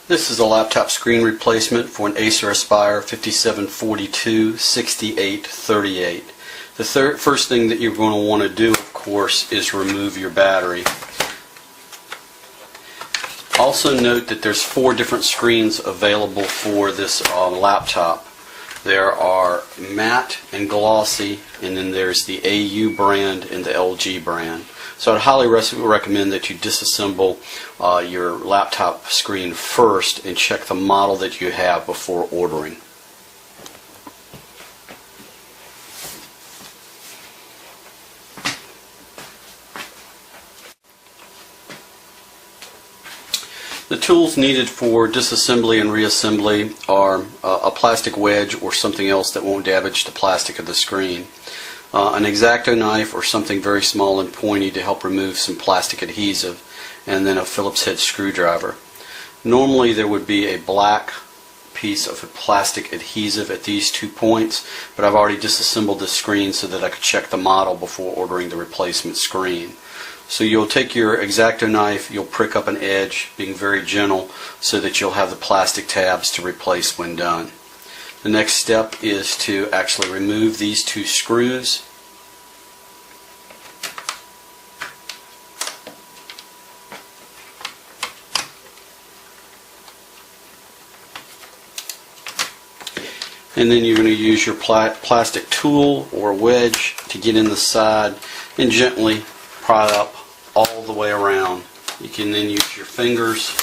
This is a laptop screen replacement for an Acer Aspire 5742-6838. The first thing that you're going to want to do, of course, is remove your battery. Also note that there's 4 different screens available for this laptop. There are matte and glossy, and then there's the AU brand and the LG brand. So I'd highly recommend that you disassemble your laptop screen first and check the model that you have before ordering. The tools needed for disassembly and reassembly are a plastic wedge or something else that won't damage the plastic of the screen, an X-Acto knife or something very small and pointy to help remove some plastic adhesive, and then a Phillips head screwdriver. Normally there would be a black piece of plastic adhesive at these 2 points, but I've already disassembled the screen so that I could check the model before ordering the replacement screen. So you'll take your X-Acto knife, you'll prick up an edge, being very gentle, so that you'll have the plastic tabs to replace when done. The next step is to actually remove these 2 screws. And then you're going to use your plastic tool or wedge to get in the side and gently pry up all the way around. You can then use your fingers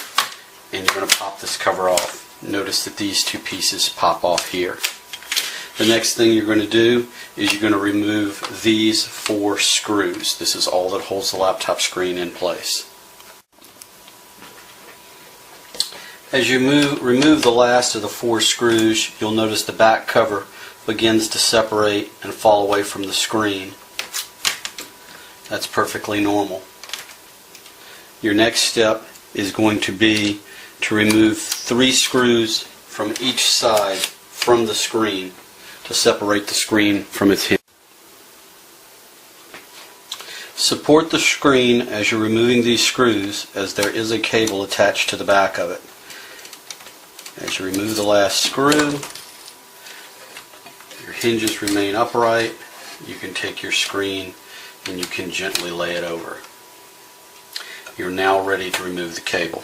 and you're going to pop this cover off. Notice that these 2 pieces pop off here. The next thing you're going to do is you're going to remove these 4 screws. This is all that holds the laptop screen in place. As you remove the last of the 4 screws, you'll notice the back cover begins to separate and fall away from the screen. That's perfectly normal. Your next step is going to be to remove 3 screws from each side from the screen to separate the screen from its hinge. Support the screen as you're removing these screws, as there is a cable attached to the back of it. As you remove the last screw, your hinges remain upright. You can take your screen and you can gently lay it over. You're now ready to remove the cable.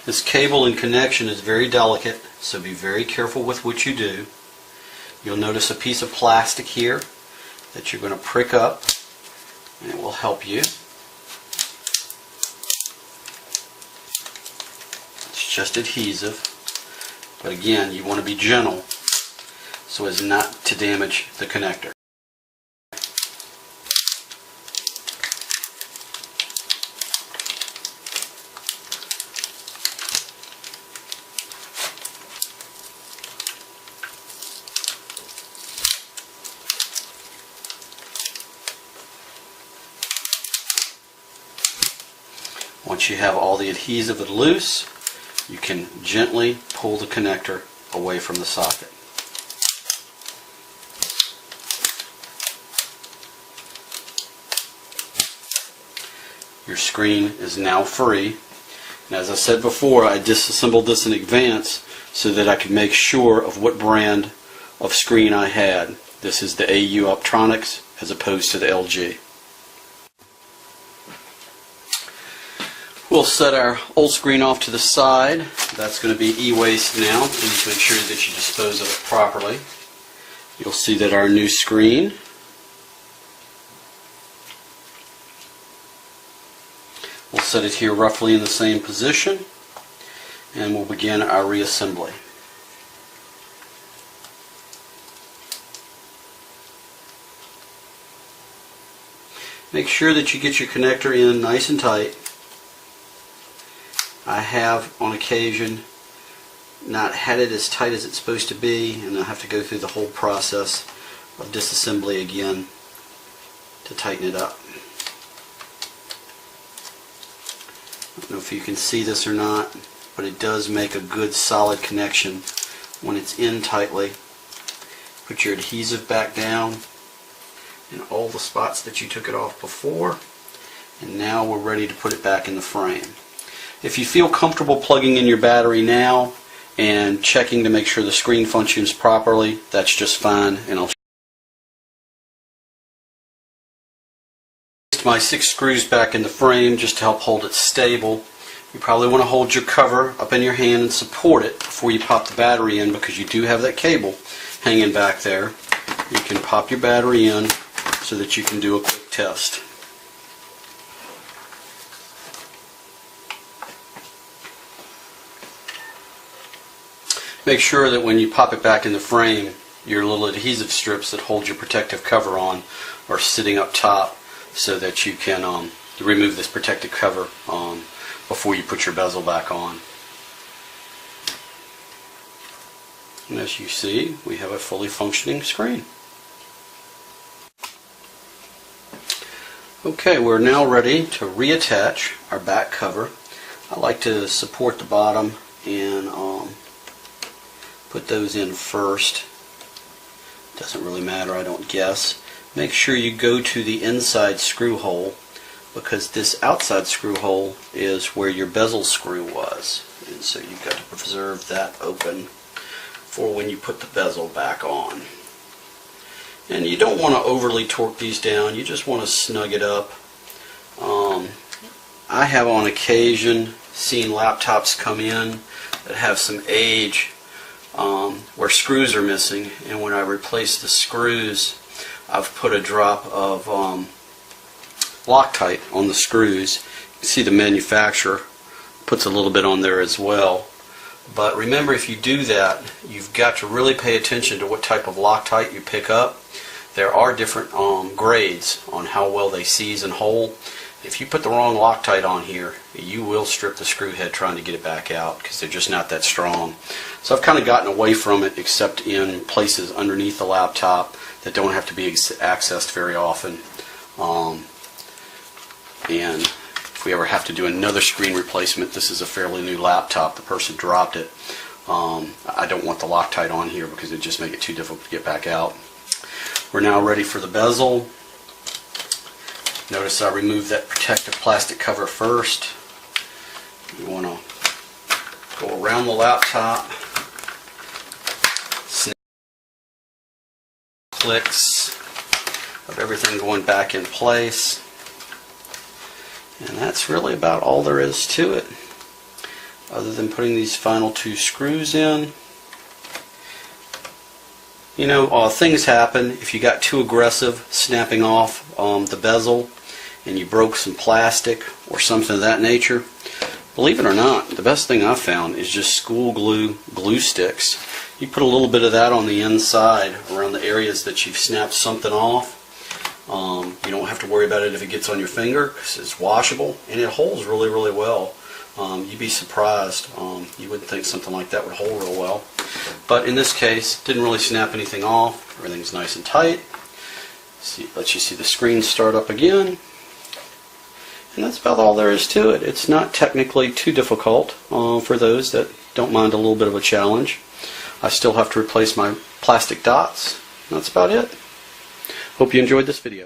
This cable and connection is very delicate, so be very careful with what you do. You'll notice a piece of plastic here that you're going to prick up, and it will help you. It's just adhesive, but again, you want to be gentle so as not to damage the connector. Once you have all the adhesive loose, you can gently pull the connector away from the socket. Your screen is now free, and as I said before, I disassembled this in advance so that I could make sure of what brand of screen I had. This is the AU Optronics as opposed to the LG. We'll set our old screen off to the side. That's going to be e-waste now. Please make sure that you dispose of it properly. You'll see that our new screen we'll set it here roughly in the same position, and we'll begin our reassembly. Make sure that you get your connector in nice and tight. I have on occasion not had it as tight as it's supposed to be, and I'll have to go through the whole process of disassembly again to tighten it up. I don't know if you can see this or not, but it does make a good solid connection when it's in tightly. Put your adhesive back down, in all the spots that you took it off before. And now we're ready to put it back in the frame. If you feel comfortable plugging in your battery now and checking to make sure the screen functions properly, that's just fine. And I'll put my 6 screws back in the frame just to help hold it stable. You probably want to hold your cover up in your hand and support it before you pop the battery in, because you do have that cable hanging back there. You can pop your battery in so that you can do a quick test. Make sure that when you pop it back in the frame, your little adhesive strips that hold your protective cover on are sitting up top, so that you can remove this protective cover before you put your bezel back on. And as you see, we have a fully functioning screen. Okay, we're now ready to reattach our back cover. I like to support the bottom and put those in first. Doesn't really matter, I don't guess. Make sure you go to the inside screw hole, because this outside screw hole is where your bezel screw was, and so you've got to preserve that open for when you put the bezel back on. And you don't want to overly torque these down, you just want to snug it up. I have on occasion seen laptops come in that have some age where screws are missing, and when I replace the screws, I've put a drop of Loctite on the screws. You can see the manufacturer puts a little bit on there as well. But remember, if you do that, you've got to really pay attention to what type of Loctite you pick up. There are different grades on how well they seize and hold. If you put the wrong Loctite on here, you will strip the screw head trying to get it back out, because they're just not that strong. So I've kind of gotten away from it, except in places underneath the laptop that don't have to be accessed very often. And if we ever have to do another screen replacement, this is a fairly new laptop, the person dropped it. I don't want the Loctite on here because it just make it too difficult to get back out. We're now ready for the bezel. Notice I removed that protective plastic cover first. You want to go around the laptop, snap clicks of everything going back in place. And that's really about all there is to it, other than putting these final 2 screws in. You know, things happen. If you got too aggressive snapping off the bezel and you broke some plastic or something of that nature, believe it or not, the best thing I've found is just school glue sticks. You put a little bit of that on the inside around the areas that you've snapped something off. You don't have to worry about it if it gets on your finger, because it's washable and it holds really, really well. You'd be surprised. You wouldn't think something like that would hold real well. But in this case, didn't really snap anything off. Everything's nice and tight. Lets you see the screen start up again. And that's about all there is to it. It's not technically too difficult for those that don't mind a little bit of a challenge. I still have to replace my plastic dots. That's about it. Hope you enjoyed this video.